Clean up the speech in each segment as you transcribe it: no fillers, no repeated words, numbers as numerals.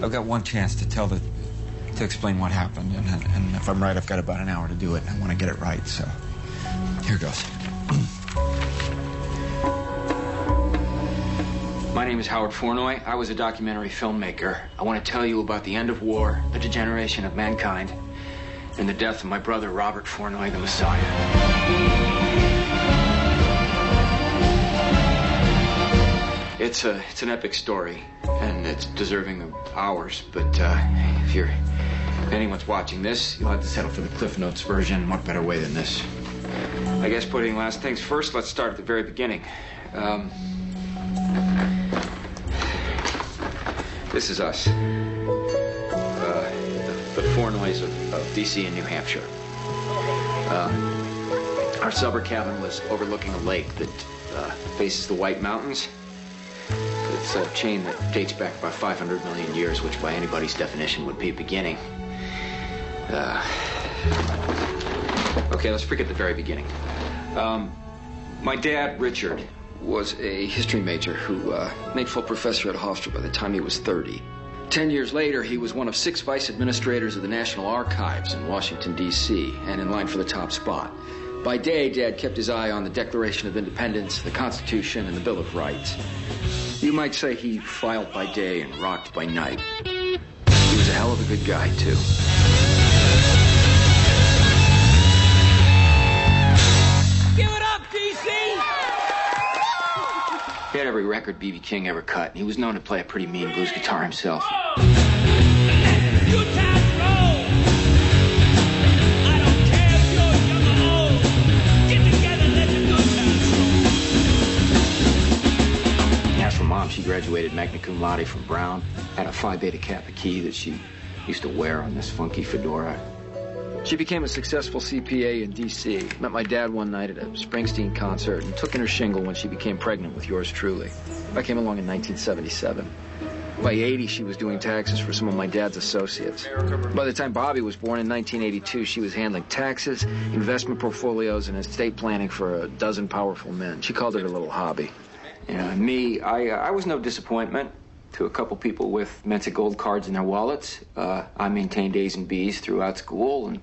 I've got one chance to explain what happened, and if I'm right, I've got about an hour to do it, and I want to get it right, so here goes. My name is Howard Flournoy. I was a documentary filmmaker. I want to tell you about the end of war, the degeneration of mankind, and the death of my brother, Robert Flournoy, the Messiah. It's an epic story, and it's deserving of ours, but if anyone's watching this, you'll have to settle for the Cliff Notes version. What better way than this? I guess putting last things first, let's start at the very beginning. This is us. The Flournoys of D.C. and New Hampshire. Our summer cabin was overlooking a lake that faces the White Mountains. It's a chain that dates back about 500 million years, which by anybody's definition would be a beginning. Okay, let's forget the very beginning. My dad, Richard, was a history major who made full professor at Hofstra by the time he was 30. 10 years later, he was one of 6 vice administrators of the National Archives in Washington, D.C., and in line for the top spot. By day, Dad kept his eye on the Declaration of Independence, the Constitution, and the Bill of Rights. You might say he filed by day and rocked by night. He was a hell of a good guy, too. Give it up, D.C.! He had every record B.B. King ever cut, and he was known to play a pretty mean blues guitar himself. Good times roll! I don't care if you're young or old. Get together, let the good times roll. As for Mom, she graduated magna cum laude from Brown, had a Phi Beta Kappa key that she used to wear on this funky fedora. She became a successful CPA in D.C., met my dad one night at a Springsteen concert, and took in her shingle when she became pregnant with yours truly. I came along in 1977. By 80, she was doing taxes for some of my dad's associates. By the time Bobby was born in 1982, she was handling taxes, investment portfolios, and estate planning for a dozen powerful men. She called it her little hobby. And me, I was no disappointment to a couple people with Mensa gold cards in their wallets. I maintained A's and B's throughout school, and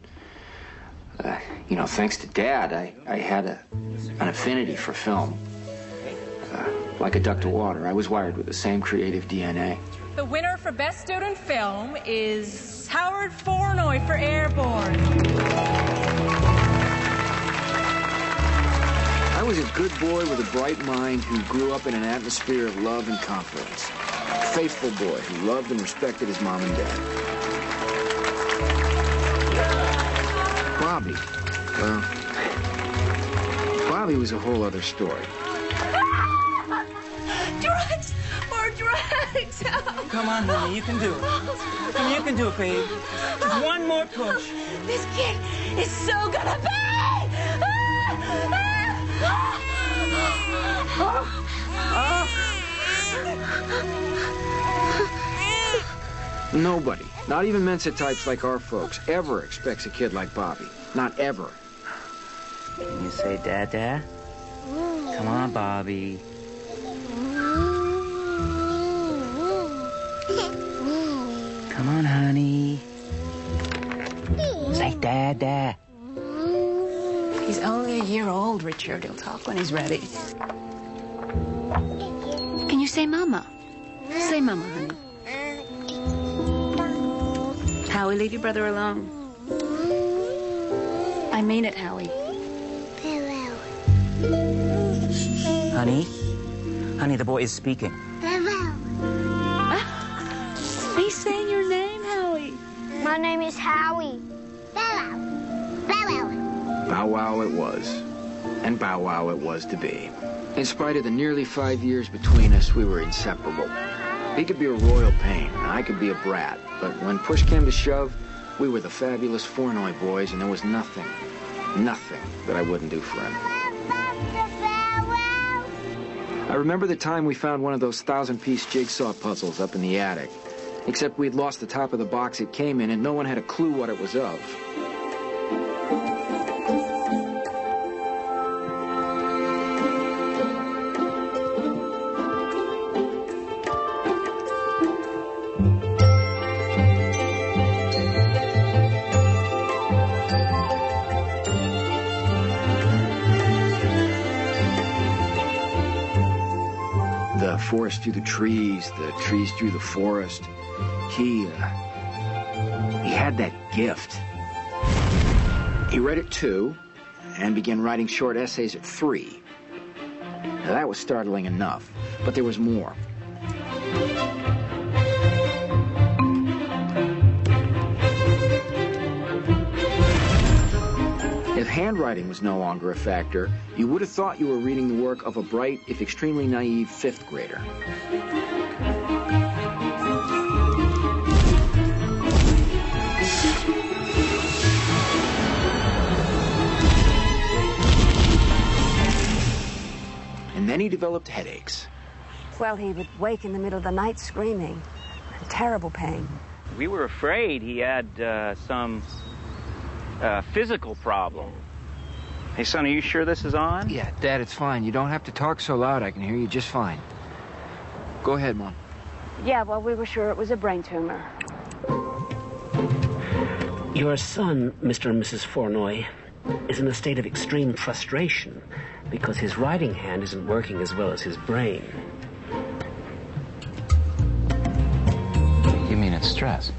thanks to Dad, I had an affinity for film. Like a duck to water, I was wired with the same creative DNA. The winner for Best Student Film is Howard Flournoy for Airborne. I was a good boy with a bright mind who grew up in an atmosphere of love and confidence. A faithful boy who loved and respected his mom and dad. Bobby, well, Bobby was a whole other story. Drugs! More drugs! Come on, honey, you can do it. You can do it, babe. Just one more push. This kid is so gonna pay! Nobody, not even Mensa types like our folks, ever expects a kid like Bobby. Not ever. Can you say Dada? Come on, Bobby. Come on, honey. Say Dada. He's only a year old, Richard. He'll talk when he's ready. Can you say Mama? Say Mama, honey. Howie, leave your brother alone. I mean it, Howie. Honey? Honey, the boy is speaking. He's saying your name, Howie. My name is Howie. Bow wow. Bow wow. Bow wow it was. And bow wow it was to be. In spite of the nearly 5 years between us, we were inseparable. He could be a royal pain, and I could be a brat. But when push came to shove, we were the fabulous Flournoy boys, and there was nothing that I wouldn't do for him. I remember the time we found one of those 1,000-piece jigsaw puzzles up in the attic. Except we'd lost the top of the box it came in, and no one had a clue what it was of. forest through the trees through the forest. He had that gift. He read at 2 and began writing short essays at 3. Now, that was startling enough, but there was more. If handwriting was no longer a factor, you would have thought you were reading the work of a bright, if extremely naive, 5th grader. And then he developed headaches. Well, he would wake in the middle of the night screaming. Terrible pain. We were afraid he had some physical problem. Hey, son, are you sure this is on? Yeah, Dad, it's fine. You don't have to talk so loud. I can hear you just fine. Go ahead, Mom. Yeah, well, we were sure it was a brain tumor. Your son, Mr. and Mrs. Fournoy, is in a state of extreme frustration because his writing hand isn't working as well as his brain. You mean it's stress?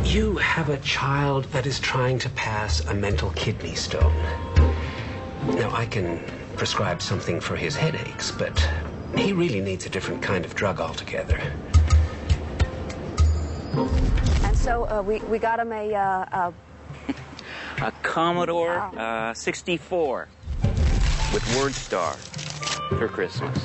You have a child that is trying to pass a mental kidney stone. Now, I can prescribe something for his headaches, but he really needs a different kind of drug altogether. And so we got him a Commodore 64 with WordStar for Christmas.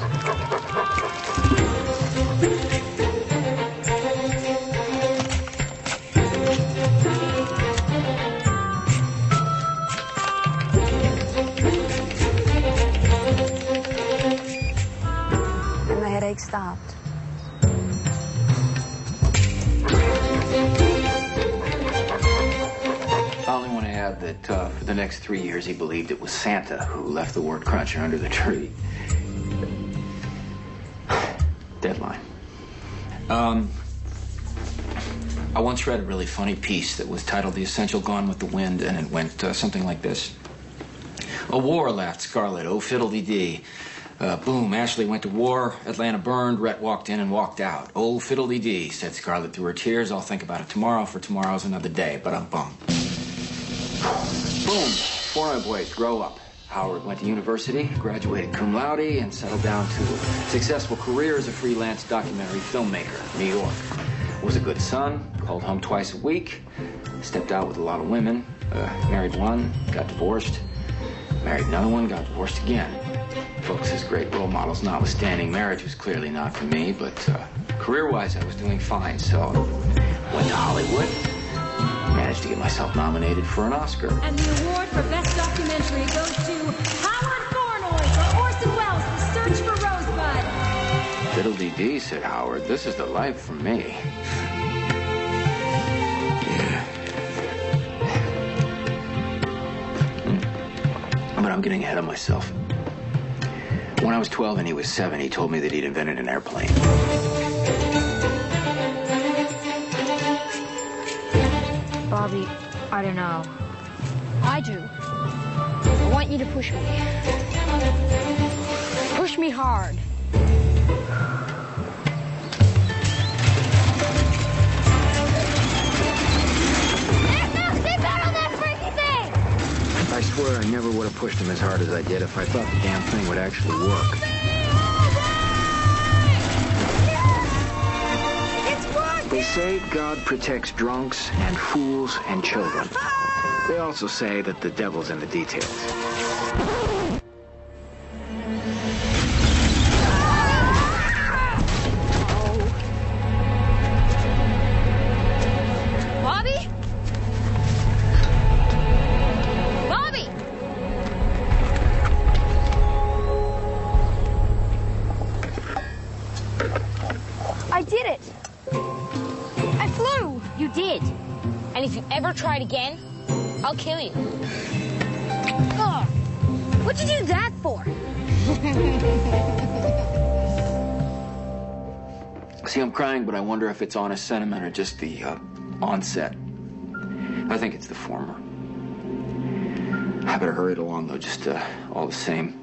And the headache stopped. I only want to add that for the next 3 years he believed it was Santa who left the word cruncher under the tree. Deadline. I once read a really funny piece that was titled The Essential Gone with the Wind, and it went something like this. A war, laughed Scarlett. Oh, fiddle-dee-dee. Boom, Ashley went to war, Atlanta burned, Rhett walked in and walked out. Oh, fiddle-dee-dee, said Scarlett through her tears. I'll think about it tomorrow, for tomorrow's another day. Ba-dum-bum. Boom, Fournoy boys, grow up. Howard went to university, graduated cum laude, and settled down to a successful career as a freelance documentary filmmaker, New York. Was a good son, called home twice a week, stepped out with a lot of women, married one, got divorced, married another one, got divorced again. Folks, as great role models notwithstanding, marriage was clearly not for me, but career-wise I was doing fine, so went to Hollywood, managed to get myself nominated for an Oscar. And the award for Best Documentary goes to Howard Fournoy for Orson Welles' The Search for Rosebud. Fiddle-dee-dee, said Howard. This is the life for me. Yeah. But I'm getting ahead of myself. When I was 12 and he was 7, he told me that he'd invented an airplane. Bobby, I don't know. I do. I want you to push me. Push me hard. There's no seatbelt on that freaky thing! I swear I never would have pushed him as hard as I did if I thought the damn thing would actually work. They say God protects drunks and fools and children. They also say that the devil's in the details. Bobby? Bobby! I did it! I flew! You did. And if you ever try it again, I'll kill you. Oh, what'd you do that for? See, I'm crying, but I wonder if it's honest sentiment or just the onset. I think it's the former. I better hurry it along, though, just all the same.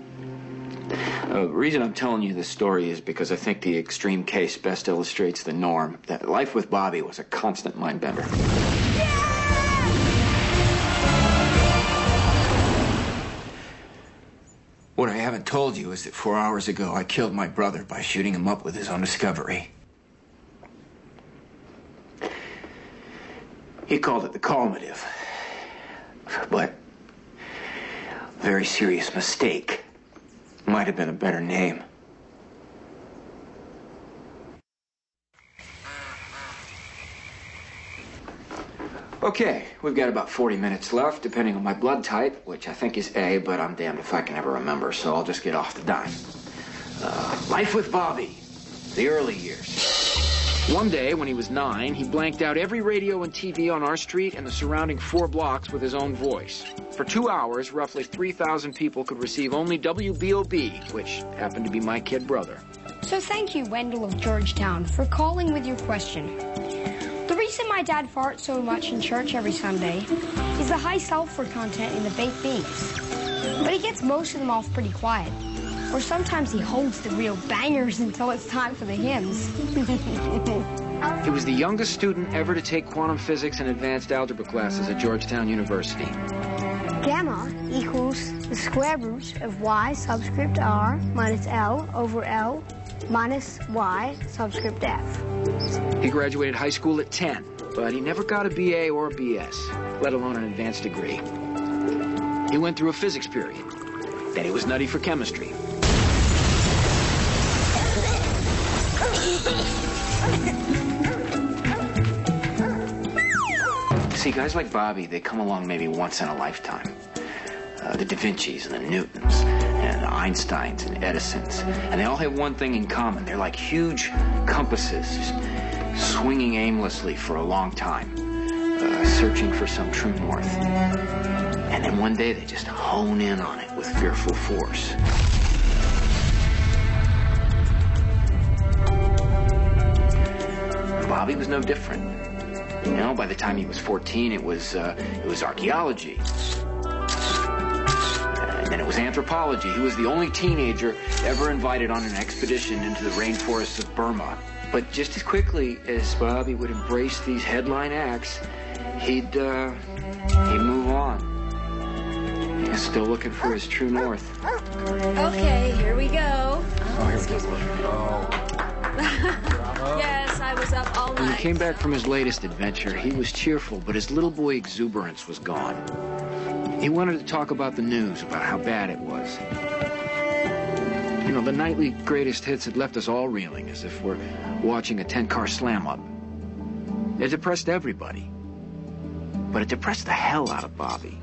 The reason I'm telling you this story is because I think the extreme case best illustrates the norm. That life with Bobby was a constant mind-bender. What I haven't told you is that 4 hours ago, I killed my brother by shooting him up with his own discovery. He called it the calmative. But a very serious mistake. Might have been a better name. Okay, we've got about 40 minutes left, depending on my blood type, which I think is A, but I'm damned if I can ever remember, so I'll just get off the dime. Life with Bobby, the early years. One day, when he was 9, he blanked out every radio and TV on our street and the surrounding 4 blocks with his own voice. For 2 hours, roughly 3,000 people could receive only WBOB, which happened to be my kid brother. So thank you, Wendell of Georgetown, for calling with your question. The reason my dad farts so much in church every Sunday is the high sulfur content in the baked beans. But he gets most of them off pretty quiet. Or sometimes he holds the real bangers until it's time for the hymns. He was the youngest student ever to take quantum physics and advanced algebra classes at Georgetown University. Gamma equals the square root of y subscript r minus L over L minus y subscript f. He graduated high school at 10, but he never got a BA or a BS, let alone an advanced degree. He went through a physics period. Then he was nutty for chemistry. See, guys like Bobby, they come along maybe once in a lifetime. The Da Vincis and the Newtons and the Einsteins and Edisons. And they all have one thing in common. They're like huge compasses, just swinging aimlessly for a long time, searching for some true north. And then one day they just hone in on it with fearful force. Bobby was no different. You know, by the time he was 14, it was archaeology. And then it was anthropology. He was the only teenager ever invited on an expedition into the rainforests of Burma. But just as quickly as Bobby would embrace these headline acts, he'd move on. He's still looking for his true north. Okay, here we go. Excuse me. Yes, I was up all night. When he came back from his latest adventure, he was cheerful, but his little boy exuberance was gone. He wanted to talk about the news, about how bad it was. You know, the nightly greatest hits had left us all reeling, as if we're watching a 10-car slam-up. It depressed everybody. But it depressed the hell out of Bobby.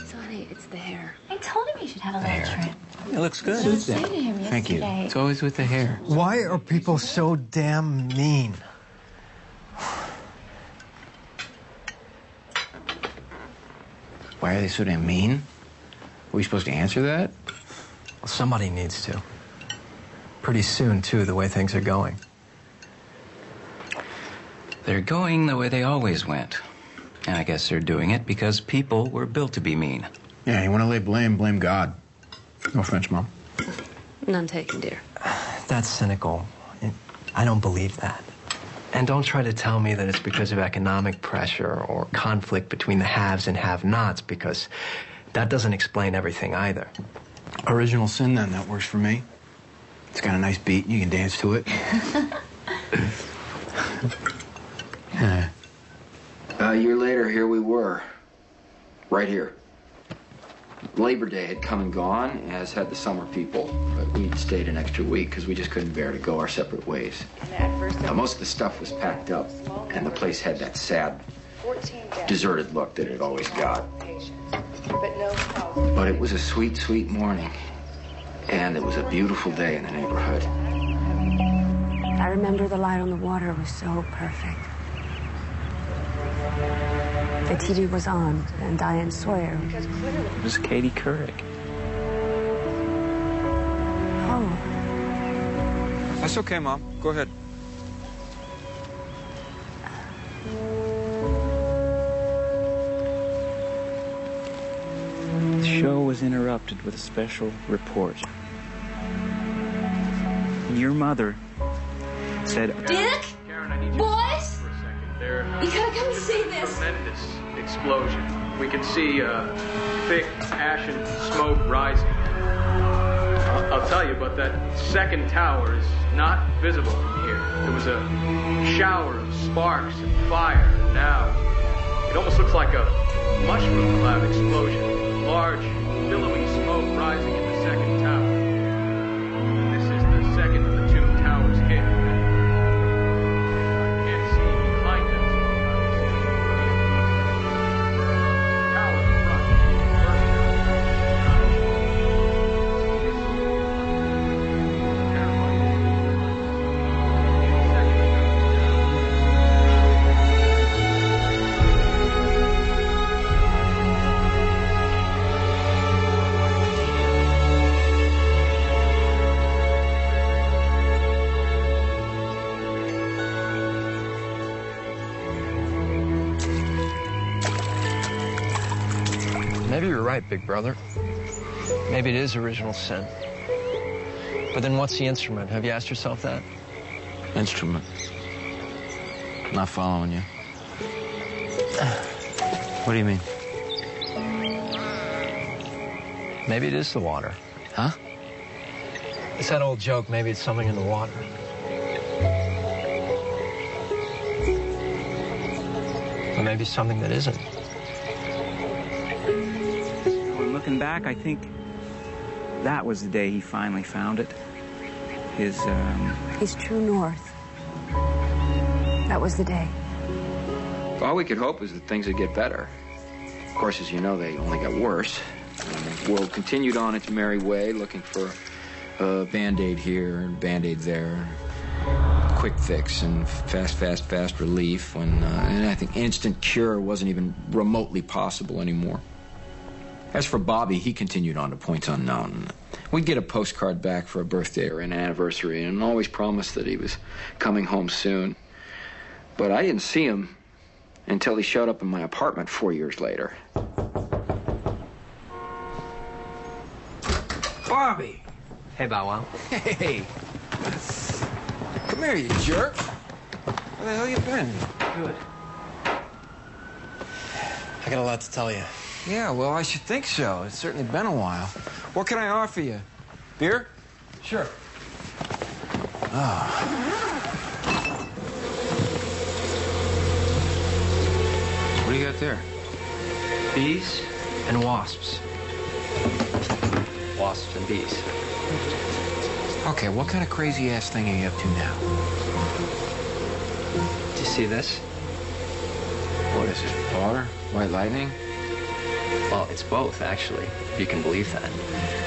Sonny, it's the hair. I told him you should have a little trim. It looks good. I was saying to him yesterday. Thank you. It's always with the hair. Why are people so damn mean? Why are they so damn mean? Are we supposed to answer that? Well, somebody needs to. Pretty soon, too, the way things are going. They're going the way they always went. And I guess they're doing it because people were built to be mean. Yeah, you want to lay blame, blame God. No offense, Mom. None taken, dear. That's cynical. I don't believe that. And don't try to tell me that it's because of economic pressure or conflict between the haves and have-nots, because that doesn't explain everything either. Original sin, then. That works for me. It's got a nice beat, and you can dance to it. A year later, here we were. Right here. Labor Day had come and gone, as had the summer people, but we'd stayed an extra week because we just couldn't bear to go our separate ways. Now, most of the stuff was packed up, and the place had that sad, deserted look that it always got. But it was a sweet, sweet morning, and it was a beautiful day in the neighborhood. I remember the light on the water was so perfect. The TV was on, and Diane Sawyer. It was Katie Couric. Oh. That's okay, Mom. Go ahead. The show was interrupted with a special report. and your mother said... Dick? Boys? You gotta come and see this. Tremendous explosion. We can see thick, ashen smoke rising. I'll tell you, but that second tower is not visible from here. There was a shower of sparks and fire. Now, it almost looks like a mushroom cloud explosion. Large, billowing smoke rising in the second tower. This is the second of the two towers hit. I can't see behind that smoke. Tower in front. Maybe you're right, big brother. Maybe it is original sin. But then what's the instrument? Have you asked yourself that? Instrument. Not following you. What do you mean? Maybe it is the water. Huh? It's that old joke, maybe it's something in the water. Or maybe something that isn't. Looking back, I think that was the day he finally found it. His true north. That was the day. All we could hope is that things would get better. Of course, as you know, they only got worse. The world continued on its merry way, looking for a Band-Aid here and Band-Aid there. Quick fix and fast relief. And I think instant cure wasn't even remotely possible anymore. As for Bobby, he continued on to points unknown. We'd get a postcard back for a birthday or an anniversary and always promised that he was coming home soon. But I didn't see him until he showed up in my apartment 4 years later. Bobby! Hey, Bow Wow. Hey! Come here, you jerk. Where the hell you been? Good. I got a lot to tell you. Yeah, well, I should think so. It's certainly been a while. What can I offer you? Beer? Sure. Oh. What do you got there? Bees and wasps. Wasps and bees. Okay, what kind of crazy-ass thing are you up to now? Do you see this? What is it, water? White lightning? Well, it's both, actually, if you can believe that.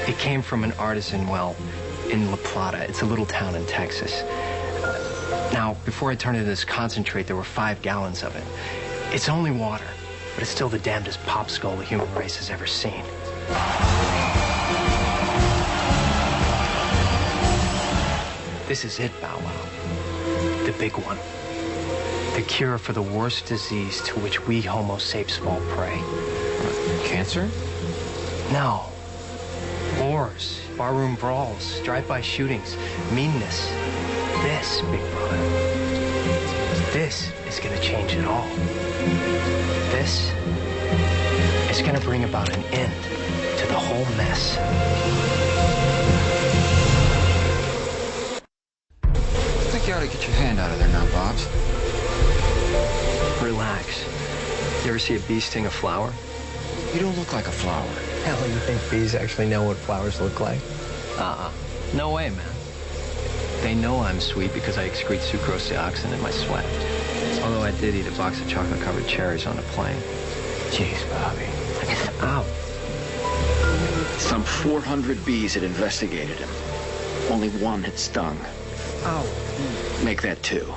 It came from an artisan well in La Plata. It's a little town in Texas. Now, before I turned it into this concentrate, there were 5 gallons of it. It's only water, but it's still the damnedest popsicle the human race has ever seen. This is it, Bow Wow. The big one. The cure for the worst disease to which we Homo sapes fall prey. Cancer? No. Wars, barroom brawls, drive-by shootings, meanness. This, big brother, this is going to change it all. This is going to bring about an end to the whole mess. I think you ought to get your hand out of there now, Bobs. Relax. You ever see a bee sting a flower? You don't look like a flower. Hell, you think bees actually know what flowers look like? No way, man. They know I'm sweet because I excrete sucrose dioxin in my sweat. Although I did eat a box of chocolate-covered cherries on a plane. Jeez, Bobby. Ow. Some 400 bees had investigated him. Only one had stung. Ow. Make that 2.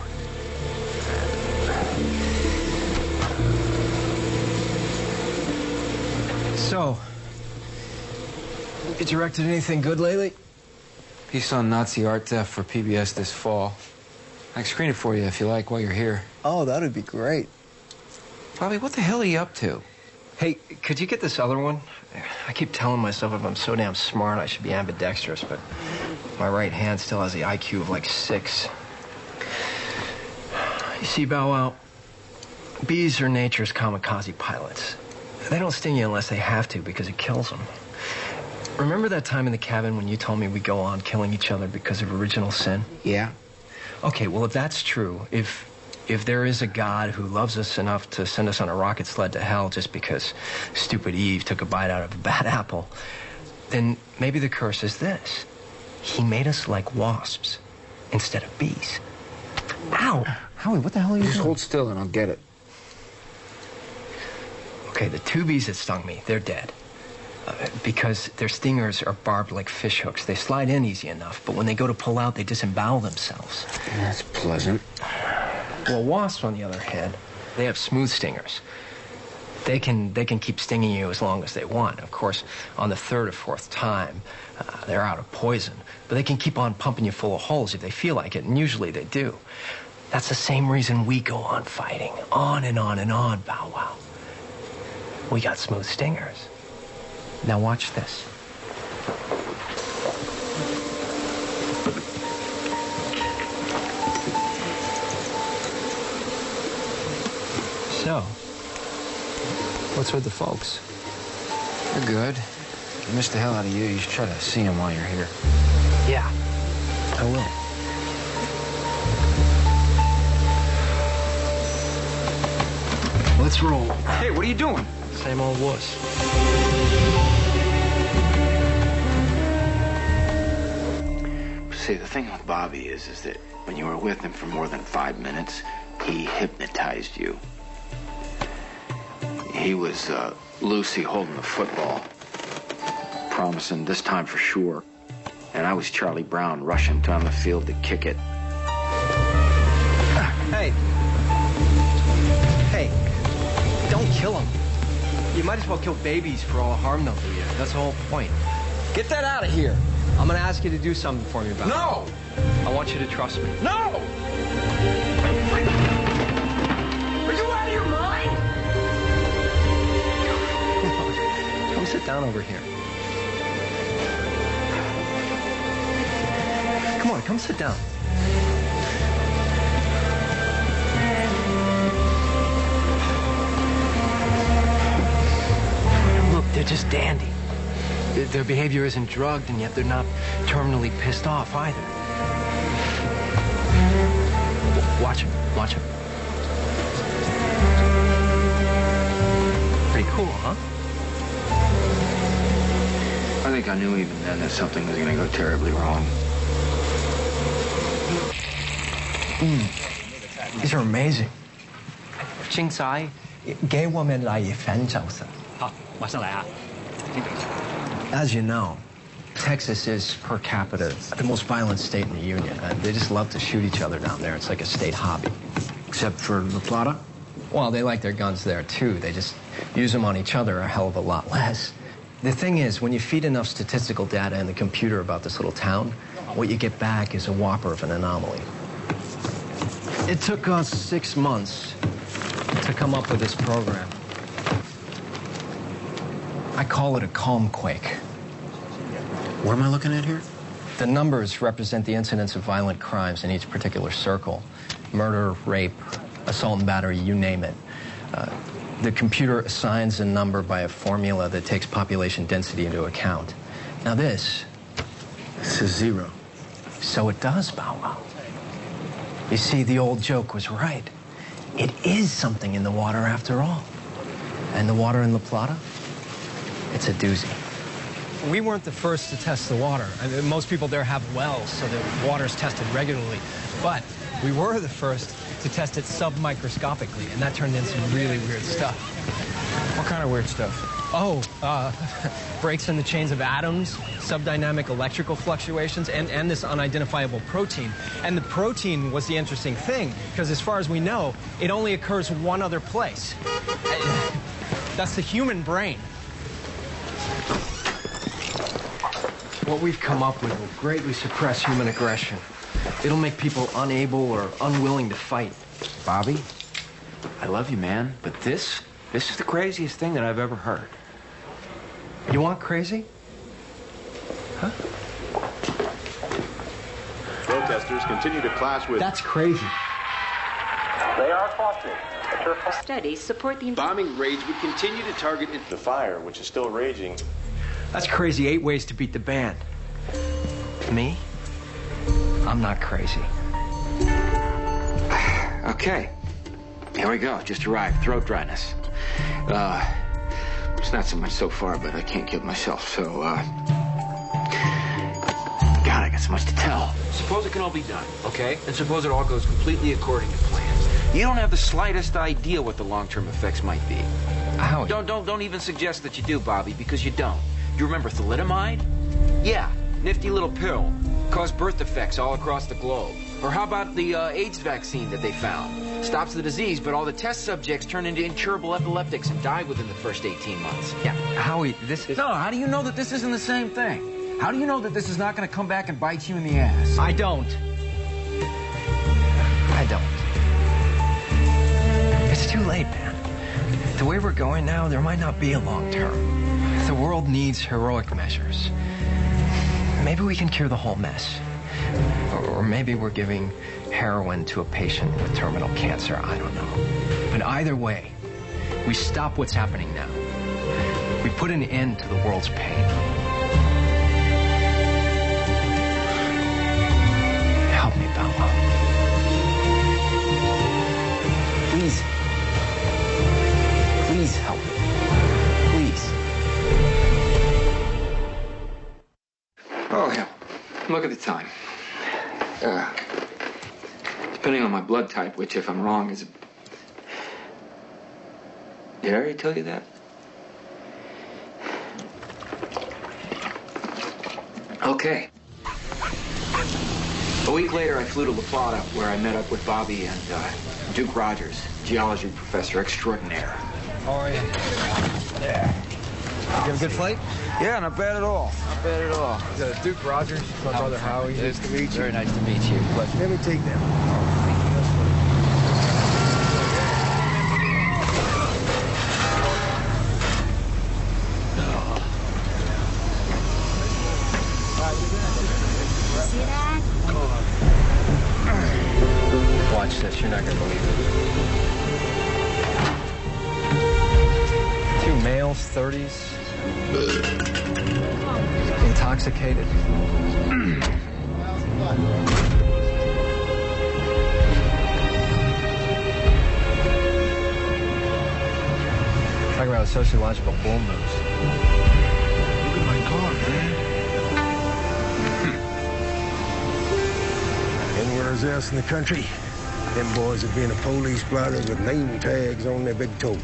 So, you directed anything good lately? Piece on Nazi art theft for PBS this fall. I can screen it for you if you like while you're here. Oh, that would be great. Bobby, what the hell are you up to? Hey, could you get this other one? I keep telling myself if I'm so damn smart, I should be ambidextrous, but My right hand still has the IQ of like 6. You see, Bow Wow, bees are nature's kamikaze pilots. They don't sting you unless they have to because it kills them. Remember that time in the cabin when you told me we go on killing each other because of original sin? Yeah. Okay, well, if that's true, if there is a God who loves us enough to send us on a rocket sled to hell just because stupid Eve took a bite out of a bad apple, then maybe the curse is this. He made us like wasps instead of bees. Ow! Howie, what the hell are you doing? Just hold still and I'll get it. Okay, the 2 bees that stung me, they're dead. Because their stingers are barbed like fish hooks. They slide in easy enough, but when they go to pull out, they disembowel themselves. That's pleasant. Well, wasps, on the other hand, they have smooth stingers. They can keep stinging you as long as they want. Of course, on the 3rd or 4th time, they're out of poison. But they can keep on pumping you full of holes if they feel like it, and usually they do. That's the same reason we go on fighting. On and on and on, Bow Wow. We got smooth stingers. Now watch this. So, what's with the folks? They're good. I missed the hell out of you. You should try to see them while you're here. Yeah, I will. Let's roll. Hey, what are you doing? Same old wuss. See, the thing with Bobby is that when you were with him for more than 5 minutes, he hypnotized you. He was Lucy holding the football, promising this time for sure. And I was Charlie Brown rushing down the field to kick it. Hey. Hey. Don't kill him. You might as well kill babies for all the harm they'll do you. That's the whole point. Get that out of here. I'm gonna ask you to do something for me, Bob. No! I want you to trust me. No! Are you out of your mind? Come sit down over here. Come on, come sit down. Look, they're just dandy. Their behavior isn't drugged, and yet they're not terminally pissed off either. Watch them, watch them. Pretty cool, huh? I think I knew even then that something was going to go terribly wrong. These are amazing. 精彩，给我们来一份就是。好，马上来啊。 As you know, Texas is, per capita, the most violent state in the Union. They just love to shoot each other down there. It's like a state hobby. Except for La Plata? Well, they like their guns there, too. They just use them on each other a hell of a lot less. The thing is, when you feed enough statistical data in the computer about this little town, what you get back is a whopper of an anomaly. It took us 6 months to come up with this program. I call it a calm quake. What am I looking at here? The numbers represent the incidence of violent crimes in each particular circle. Murder, rape, assault and battery, you name it. The computer assigns a number by a formula that takes population density into account. Now this is 0. So it does, Bow Wow. You see, the old joke was right. It is something in the water after all. And the water in La Plata? It's a doozy. We weren't the first to test the water. I mean, most people there have wells, so the water's tested regularly. But we were the first to test it submicroscopically, and that turned in some really weird stuff. What kind of weird stuff? Oh, breaks in the chains of atoms, subdynamic electrical fluctuations, and this unidentifiable protein. And the protein was the interesting thing, because as far as we know, it only occurs one other place. That's the human brain. What we've come up with will greatly suppress human aggression. It'll make people unable or unwilling to fight. Bobby, I love you, man, but this is the craziest thing that I've ever heard. You want crazy? Huh? officers continue to clash with... That's crazy. They are cautious. Studies support the... Bombing raids would continue to target... The fire, which is still raging. That's crazy. 8 ways to beat the band. Me? I'm not crazy. Okay. Here we go. Just arrived. Throat dryness. It's not so much so far, but I can't kill myself, so, God, I got so much to tell. Suppose it can all be done, okay? And suppose it all goes completely according to plan. You don't have the slightest idea what the long-term effects might be. How? Don't even suggest that you do, Bobby, because you don't. You remember thalidomide? Yeah, nifty little pill. Caused birth defects all across the globe. Or how about the AIDS vaccine that they found? Stops the disease, but all the test subjects turn into incurable epileptics and die within the first 18 months. Yeah, Howie, this is... No, how do you know that this isn't the same thing? How do you know that this is not going to come back and bite you in the ass? I don't. It's too late, man. The way we're going now, there might not be a long term. The world needs heroic measures. Maybe we can cure the whole mess. Or maybe we're giving heroin to a patient with terminal cancer. I don't know. But either way, we stop what's happening now. We put an end to the world's pain. Help me, Bella. Please. Please help me. Please. Oh, hell. Look at the time. Depending on my blood type, which, if I'm wrong, is... Did I already tell you that? Okay. A week later, I flew to La Plata, where I met up with Bobby and Duke Rogers, geology professor extraordinaire. How are you? Yeah. You have a good flight? Yeah, not bad at all. Not bad at all. Duke Rogers, my brother Howie. Nice to meet you. Very nice to meet you. Pleasure. Let me take that. Watch this, you're not gonna believe it. 2 males, 30s. Intoxicated. Talking about a sociological bull moose. Look at my car, man. Anywhere else in the country, them boys have been a police blotter with name tags on their big toes.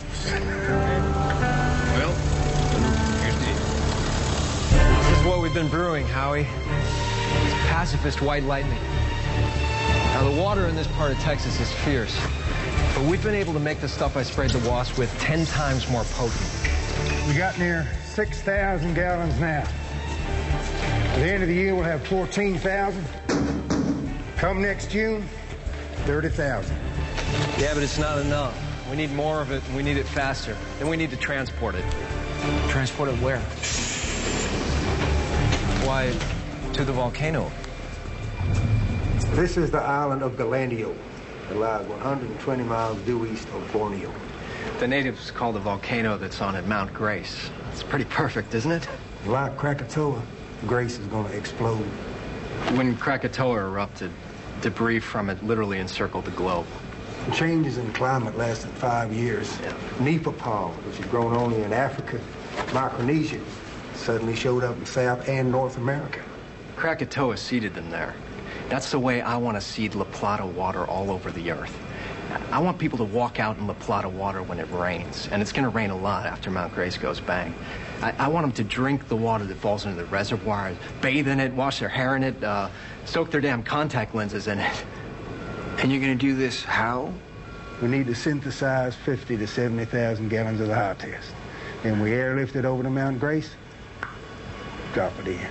Well, this is what we've been brewing, Howie. It's pacifist white lightning. Now, the water in this part of Texas is fierce, but we've been able to make the stuff I sprayed the wasp with 10 times more potent. We got near 6,000 gallons now. At the end of the year, we'll have 14,000. Come next June, 30,000. Yeah, but it's not enough. We need more of it, and we need it faster. Then we need to transport it. Transport it where? Why, to the volcano. This is the island of Galandio. It lies 120 miles due east of Borneo. The natives call the volcano that's on it Mount Grace. It's pretty perfect, isn't it? Like Krakatoa, Grace is going to explode. When Krakatoa erupted, debris from it literally encircled the globe. The changes in climate lasted 5 years. Yeah. Nipa palm, which had grown only in Africa, Micronesia, suddenly showed up in South and North America. Krakatoa seeded them there. That's the way I want to seed La Plata water all over the earth. I want people to walk out in La Plata water when it rains, and it's going to rain a lot after Mount Grace goes bang. I want them to drink the water that falls into the reservoir, bathe in it, wash their hair in it, soak their damn contact lenses in it. And you're going to do this how? We need to synthesize 50 to 70,000 gallons of the high test. Then we airlift it over to Mount Grace, drop it in.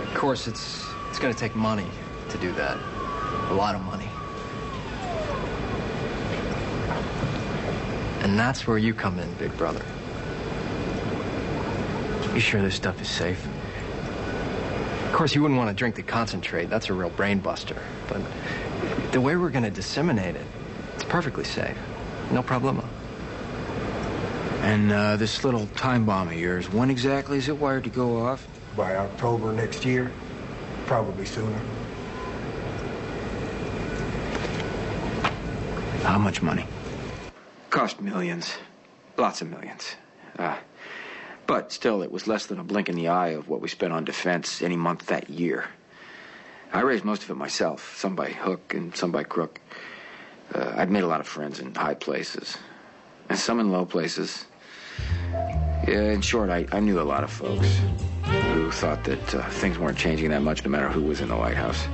Of course, it's going to take money to do that. A lot of money. And that's where you come in, big brother. You sure this stuff is safe? Of course, you wouldn't want to drink the concentrate. That's a real brain buster. But the way we're going to disseminate it, it's perfectly safe. No problemo. And this little time bomb of yours, when exactly is it wired to go off? By October next year, probably sooner. How much money? Cost millions. Lots of millions. But still, it was less than a blink in the eye of what we spent on defense any month that year. I raised most of it myself, some by hook and some by crook. I'd made a lot of friends in high places, and some in low places. Yeah, in short, I knew a lot of folks who thought that things weren't changing that much no matter who was in the White House.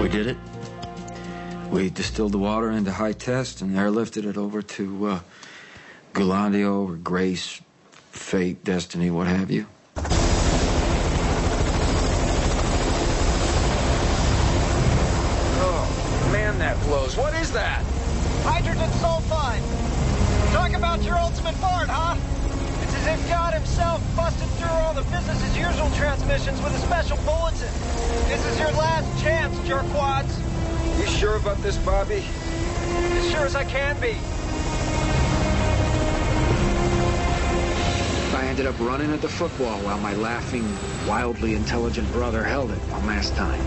We did it. We distilled the water into high test and airlifted it over to Gulandio or Grace, Fate, Destiny, what have you. Oh, man, that blows. What is that? Hydrogen sulfide. Talk about your ultimate fart, huh? It's as if God himself busted through all the business as usual transmissions with a special bulletin. This is your last chance, jerkwads. You sure about this, Bobby? As sure as I can be. I ended up running at the football while my laughing, wildly intelligent brother held it one last time.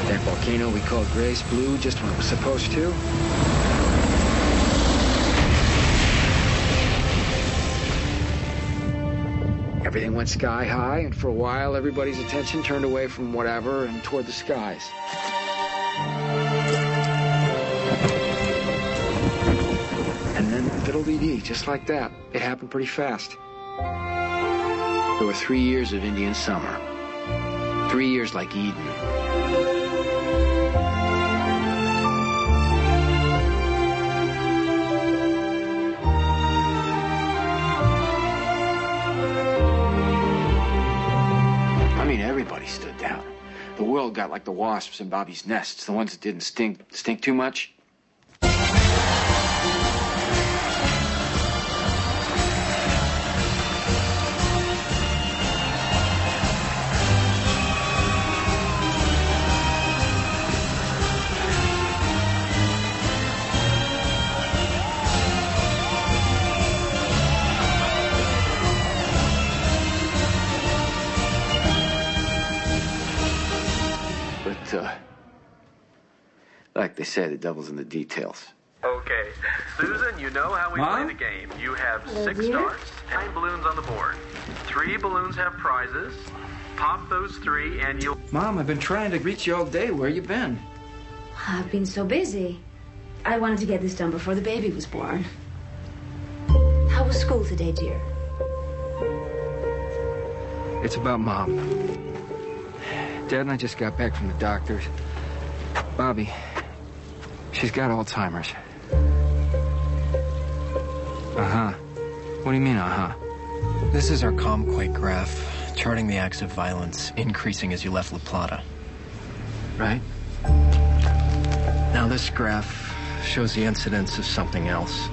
That volcano we called Grace blew just when it was supposed to. Everything went sky high, and for a while, everybody's attention turned away from whatever and toward the skies. And then fiddle-dee-dee, just like that. It happened pretty fast. There were 3 years of Indian summer. 3 years like Eden. Everybody stood down. The world got like the wasps in Bobby's nests, the ones that didn't stink too much. Like they say, the devil's in the details. Okay. Susan, you know how we play the game. You have 6 starts, 9 balloons on the board. 3 balloons have prizes. Pop those 3 and you'll... Mom, I've been trying to reach you all day. Where you been? I've been so busy. I wanted to get this done before the baby was born. How was school today, dear? It's about Mom. Dad and I just got back from the doctor's. Bobby, she's got Alzheimer's. Uh-huh. What do you mean, uh-huh? This is our Comquake graph, charting the acts of violence increasing as you left La Plata. Right. Now this graph shows the incidence of something else.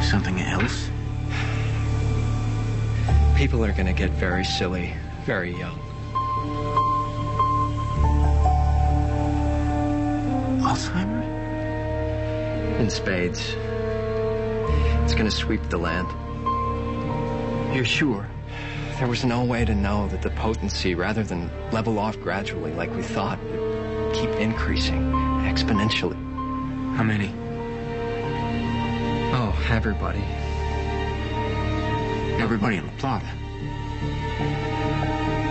Something else? People are gonna get very silly, very young. Alzheimer's? In spades. It's gonna sweep the land. You're sure? There was no way to know that the potency, rather than level off gradually like we thought, would keep increasing exponentially. How many? Oh, everybody. Everybody in La Plata?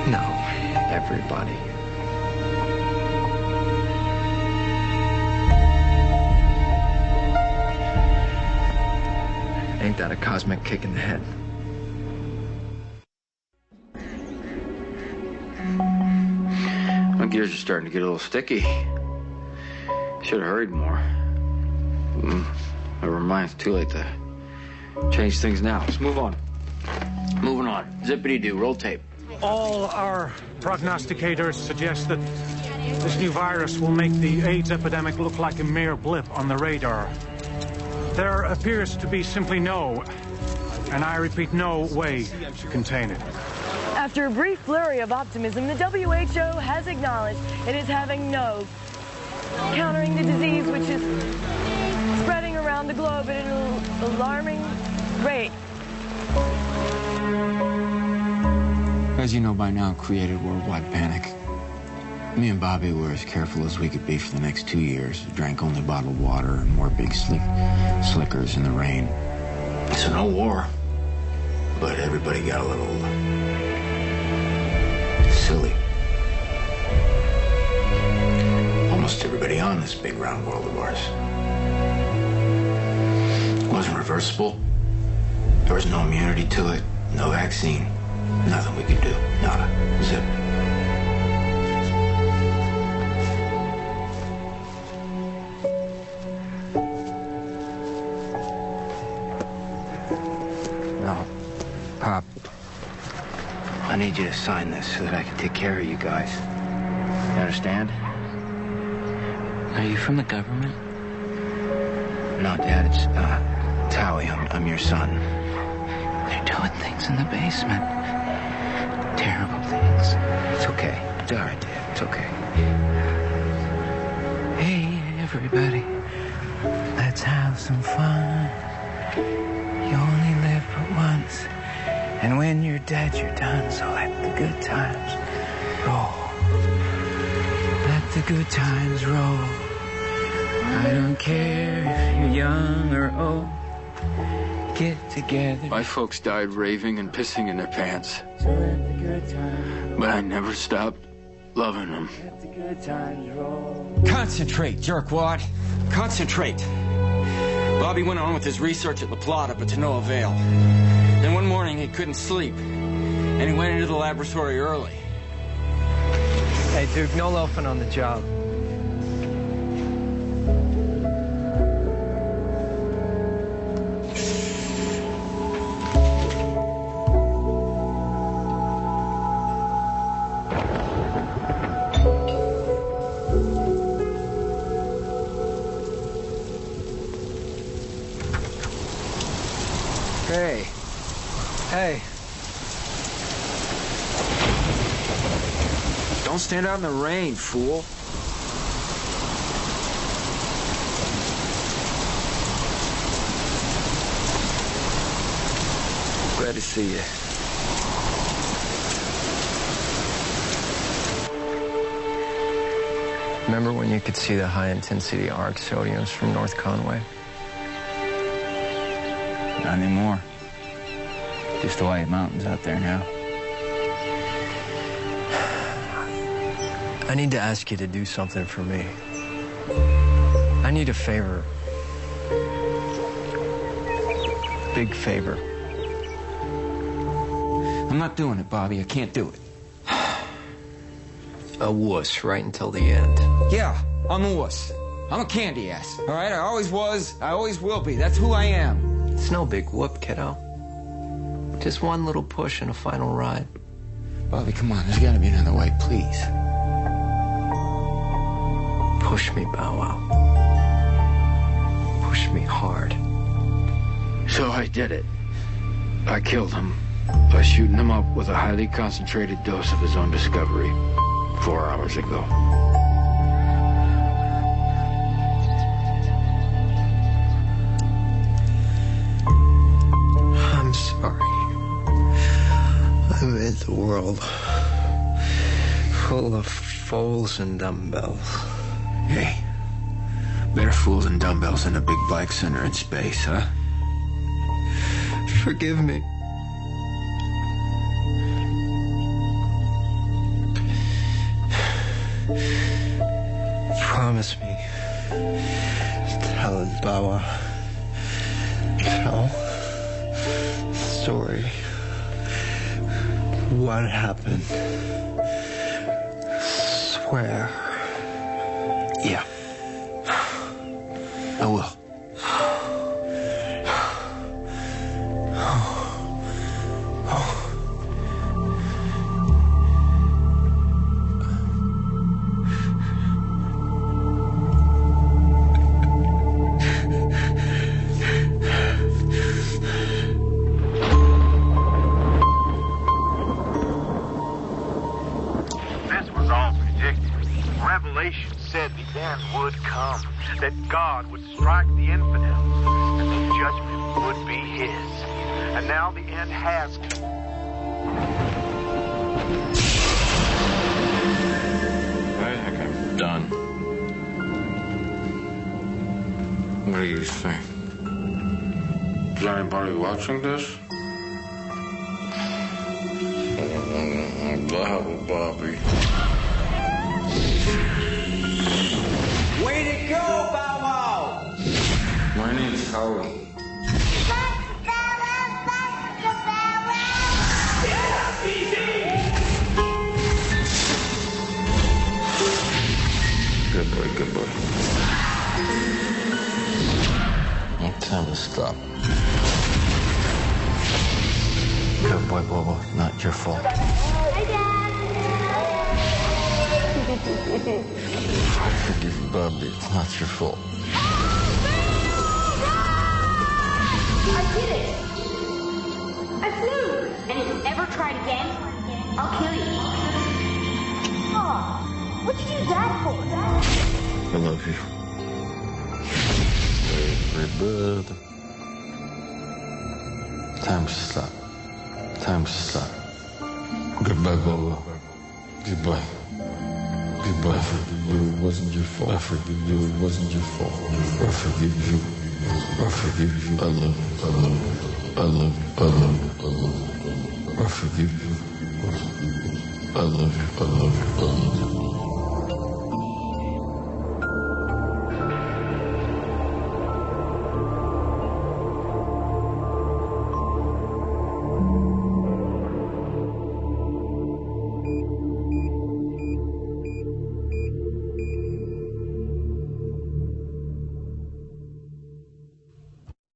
No, everybody. Ain't that a cosmic kick in the head? My gears are starting to get a little sticky. Should have hurried more. Never mind, it's too late to change things now. Let's move on. Moving on. Zippity-doo, roll tape. All our prognosticators suggest that this new virus will make the AIDS epidemic look like a mere blip on the radar. There appears to be simply no and I repeat, no way contain it. After a brief flurry of optimism, the WHO has acknowledged it is having no countering the disease, which is spreading around the globe at an alarming rate. As you know by now, created worldwide panic. Me and Bobby were as careful as we could be for the next 2 years. Drank only bottled water and wore big slickers in the rain. So no war, but everybody got a little silly. Almost everybody on this big round world of ours. It wasn't reversible. There was no immunity to it, no vaccine, nothing we could do, nada, zip. No, Pop, I need you to sign this so that I can take care of you guys. You understand? Are you from the government? No, Dad, it's, Towie, I'm your son. They're doing things in the basement. Terrible things. It's okay. It's all right, Dad. It's okay. Hey, everybody, let's have some fun. You only live but once, and when you're dead, you're done, so let the good times roll. Let the good times roll. I don't care if you're young or old. Get together. My folks died raving and pissing in their pants. So let the good times. But I never stopped loving them. Let the good times roll. Concentrate, jerkwad. Concentrate. Bobby went on with his research at La Plata, but to no avail. Then one morning he couldn't sleep, and he went into the laboratory early. Hey, Duke, no loafing on the job. Hey. Hey. Don't stand out in the rain, fool. Glad to see you. Remember when you could see the high-intensity arc sodiums from North Conway? Not anymore. Just the white mountains out there now. I need to ask you to do something for me. I need a favor. Big favor. I'm not doing it, Bobby. I can't do it. A wuss right until the end. Yeah, I'm a wuss. I'm a candy ass, all right? I always was, I always will be. That's who I am. It's no big whoop, kiddo. Just one little push and a final ride. Bobby, come on. There's got to be another way, please. Push me, Bow Wow. Push me hard. So I did it. I killed him by shooting him up with a highly concentrated dose of his own discovery 4 hours ago. I'm sorry. I made the world full of fools and dumbbells. Hey, better fools and dumbbells than a big black center in space, huh? Forgive me. Promise me. Tell it, Bawa. Tell the story. What happened? Swear. Yeah. I will. Revelation said the end would come, that God would strike the infidels, and the judgment would be his. And now the end has come. I think I'm done. What do you think? Is anybody watching this? Bobby. Way to go, Bow Wow! My name's Howie. Good boy, good boy. Time to stop. Good boy, Bobo. Not your fault. Hi, Dad. Forgive Bobby. It's not your fault. I did it. I flew. And if you ever try it again, I'll kill you. Aw, what'd you do that for? I love you. Very bad. Time to stop. Time to stop. Goodbye, Bobo. Goodbye. Goodbye. I forgive you. It wasn't your fault. I forgive you. It wasn't your fault. I forgive you. I forgive you. I love you. I love you. I love you. I love you. I love you. I forgive you. I love you. I love you. I love you.